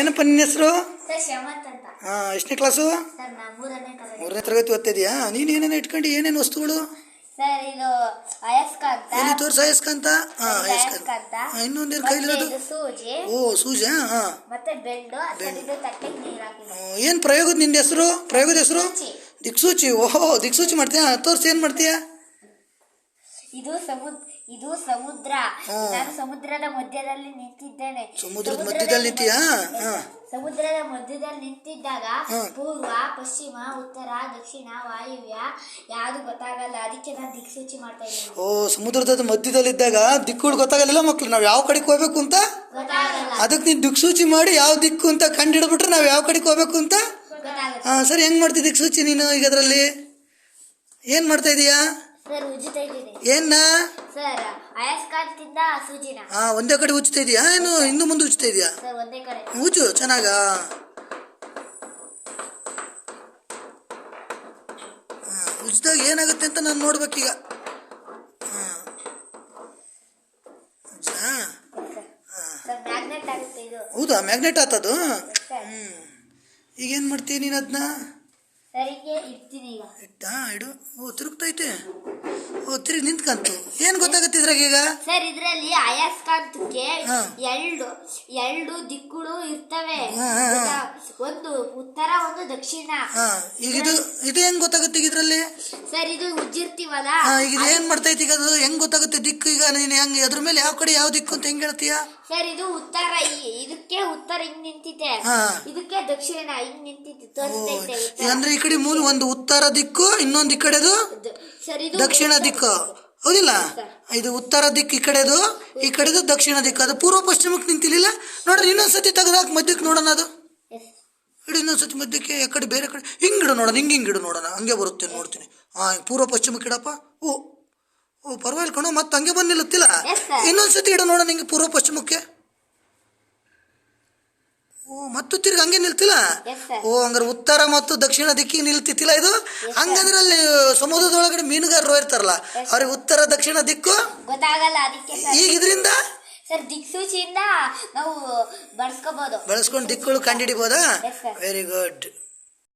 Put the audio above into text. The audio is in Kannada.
ಏನಪ್ಪ ನಿನ್ನ ಹೆಸರು? ಸರ್ ಶಮಂತ್ ಅಂತ. ಎಷ್ಟನೇ ಕ್ಲಾಸು? ಸರ್ ನಾ ಮೂರನೇ ತರಗತಿ. ಮೂರನೇ ತರಗತಿ ಓದ್ತಿದ್ಯಾ? ನೀನು ಏನೇನು ಇಟ್ಕೊಂಡು ಏನೇನು ವಸ್ತುಗಳು? ಸರ್ ಇದು ಅಯಸ್ಕ ಅಂತ. ಎಲ್ಲಿ ತೋರ್ಸು ಅಯಸ್ಕ ಅಂತ. ಅಯಸ್ಕ ಅಂತ. ಇನ್ನೊಂದೇನು ಕೈಲಿರೋದು? ಇದು ಸೂಜಿ. ಓ ಸೂಜಿ. ಮತ್ತೆ ಬೆಂಡು. ಸರ್ ಇದು ತಟ್ಟೆಗೆ ನೀರು ಹಾಕಿದೆ. ಏನು ಪ್ರಯೋಗದ ನಿಂದ ಹೆಸರು? ಪ್ರಯೋಗದ ಹೆಸರು? ದಿಕ್ಸೂಚಿ. ದಿಕ್ಸೂಚಿ. ಓಹೋ ದಿಕ್ಸೂಚಿ ಮಾಡ್ತೀಯಾ? ತೋರ್ಸಿ ಏನು ಮಾಡ್ತೀಯಾ? ಇದು ಸಮುದ್ರ. ನಾನು ಸಮುದ್ರದ ಮಧ್ಯದಲ್ಲಿ ನಿಂತಿದ್ದೇನೆ. ಸಮುದ್ರದ ಮಧ್ಯದಲ್ಲಿ ನಿಂತೀಯಾ? ಸಮುದ್ರದ ಮಧ್ಯದಲ್ಲಿ ನಿಂತಿದ್ದಾಗ ಪೂರ್ವ, ಪಶ್ಚಿಮ, ಉತ್ತರ, ದಕ್ಷಿಣ, ವಾಯುವ್ಯ ಯಾವುದು ಗೊತ್ತಾಗಲ್ಲ. ಅದಕ್ಕೆ ನಾನು ದಿಕ್ಸೂಚಿ ಮಾಡ್ತಾ ಇದ್ದೀನಿ. ಓ ಸಮುದ್ರದ ಮಧ್ಯದಲ್ಲಿದ್ದಾಗ ದಿಕ್ಕುಗಳು ಗೊತ್ತಾಗಲಿಲ್ಲ ಮಕ್ಳು, ನಾವು ಯಾವ ಕಡೆಗೆ ಹೋಗ್ಬೇಕು ಅಂತ ಗೊತ್ತಾಗಲ್ಲ. ಅದಕ್ಕೆ ನೀನು ದಿಕ್ಸೂಚಿ ಮಾಡಿ ಯಾವ ದಿಕ್ಕು ಅಂತ ಕಂಡು ಹಿಡ್ಬಿಟ್ರೆ ನಾವು ಯಾವ ಕಡೆಗೆ ಹೋಗ್ಬೇಕು ಅಂತ. ಸರಿ, ಹೆಂಗ್ ಮಾಡ್ತೀವಿ ದಿಕ್ಸೂಚಿ ನೀನು? ಈಗ ಅದರಲ್ಲಿ ಏನು ಮಾಡ್ತಾ ಇದೀಯಾ? ಸರ್ ಉಜ್ಜುತ್ತಾ ಇದ್ದೀನಿ. ಏನ್ನ? ಸರ್ ಅಯಸ್ಕಾಂತದಿಂದ ಸೂಜಿನ. ಒಂದೇ ಕಡೆ ಉಜ್ತಾ ಇದೀಯಾ ಏನು ಇನ್ನು ಮುಂದೆ ಉಜ್ತಾ ಇದೀಯಾ? ಸರ್ ಒಂದೇ ಕಡೆ. ಉಜ್ಜು ಚೆನ್ನಾಗ. ಉಜ್ಜಿದಾಗ ಏನಾಗುತ್ತೆ ಅಂತ ನಾನು ನೋಡ್ಬೇಕೀಗ. ಸರ್ ಮ್ಯಾಗ್ನೆಟ್ ಆಗುತ್ತೆ ಇದು. ಹೌದಾ, ಮ್ಯಾಗ್ನೆಟ್ ಆತದು. ಈಗ ಏನು ಮಾಡ್ತೀಯ ನೀನು ಅದನ್ನ? ಸರಿಗೆ ಇಡ್ತೀನಿ ಈಗ. ಇಡು. ಓ ತಿರುಗ್ತೈತೆ. ಓ ತಿರುಗಿ ನಿಂತ್ಕಂತು. ಏನು ಗೊತ್ತಾಗುತ್ತೆ ಇದ್ರಾಗ ಈಗ? ಸರ್ ಇದರಲ್ಲಿ ಅಯಸ್ಕಾಂತಕ್ಕೆ ಎರಡು ದಿಕ್ಕುಗಳು ಇರ್ತವೆ. ಒಂದು ಉತ್ತರ, ಒಂದು ದಕ್ಷಿಣ. ಈಗ ಇದು ಹೆಂಗ್ ಗೊತ್ತಾಗುತ್ತೆ ಈಗ ಇದ್ರಲ್ಲಿ? ಸರ್ ಇದು ಉಜ್ಜಿರ್ತೀವಲ್ಲ. ಈಗ ಇದು ಏನ್ ಮಾಡ್ತೈತಿ ಈಗ? ಅದು ಹೆಂಗ್ ಗೊತ್ತಾಗುತ್ತೆ ದಿಕ್ಕು? ಈಗ ನೀನು ಹೆಂಗ್ ಅದ್ರ ಮೇಲೆ ಯಾವ ಕಡೆ ಯಾವ ದಿಕ್ಕು ಅಂತ ಹೆಂಗ್ ಹೇಳ್ತೀಯ? ಸರ್ ಇದು ಉತ್ತರ. ಇದಕ್ಕೆ ಉತ್ತರ ಹಿಂಗ್ ನಿಂತಿದೆ, ಇದಕ್ಕೆ ದಕ್ಷಿಣ ಹಿಂಗ್ ನಿಂತಿದೆ, ತೋರಿಸ್ತೈತೆ. ಅಂದ್ರೆ ಈ ಕಡೆ ಮೂಲ ಒಂದು ಉತ್ತರ ದಿಕ್ಕು, ಇನ್ನೊಂದು ಈ ಕಡೆದು ದಕ್ಷಿಣ ದಿಕ್ಕು, ಹೌದಿಲ್ಲ? ಇದು ಉತ್ತರ ದಿಕ್ಕು ಈ ಕಡೆದು, ಈ ಕಡೆದು ದಕ್ಷಿಣ ದಿಕ್ಕು. ಅದು ಪೂರ್ವ ಪಶ್ಚಿಮಕ್ಕೆ ನಿಂತಿಲ್ಲ ನೋಡ್ರಿ. ಇನ್ನೊಂದ್ಸತಿ ತೆಗೆದಾಕ ಮಧ್ಯಕ್ಕೆ ನೋಡೋಣ. ಅದು ಇಡು ಇನ್ನೊಂದ್ಸತಿ ಮಧ್ಯಕ್ಕೆ. ಕಡೆ ಬೇರೆ ಕಡೆ ಹಿಂಗಿಡು ನೋಡೋಣ. ಹಿಂಗಿಡು ನೋಡೋಣ. ಹಂಗೆ ಬರುತ್ತೆ ನೋಡ್ತೀನಿ. ಪೂರ್ವ ಪಶ್ಚಿಮಕ್ಕೆ ಇಡಪ್ಪ. ಓ ಪರವಾಗಿಲ್ಲ ಕಣೋ, ಮತ್ತೆ ಹಂಗೆ ಬಂದು ನಿಲ್ಲುತ್ತಿಲ್ಲ. ಇನ್ನೊಂದ್ಸತಿ ಇಡು ನೋಡೋಣ ಹಿಂಗೆ ಪೂರ್ವ ಪಶ್ಚಿಮಕ್ಕೆ. ಓ ಮತ್ತು ತಿರ್ಗಿ ಹಂಗೆ ನಿಲ್ತಿಲ್ಲ. ಓ ಹಂಗಾರೆ ಉತ್ತರ ಮತ್ತು ದಕ್ಷಿಣ ದಿಕ್ಕಿಗೆ ನಿಲ್ತಿತ್ತಿಲ್ಲ ಇದು. ಹಂಗಂದ್ರೆ ಅಲ್ಲಿ ಸಮುದ್ರದೊಳಗಡೆ ಮೀನುಗಾರರು ಇರ್ತಾರಲ್ಲ, ಅವ್ರಿಗೆ ಉತ್ತರ ದಕ್ಷಿಣ ದಿಕ್ಕು ಗೊತ್ತಾಗಲ್ಲ. ಅದಕ್ಕೆ ಈಗ ಇದರಿಂದ ಸರ್ ದಿಕ್ಸೂಚಿಯಿಂದ ನಾವು ಬಳಸ್ಕೊಂಡು ದಿಕ್ಕುಗಳು ಕಂಡುಹಿಡಿಬೋದಾ? Very good.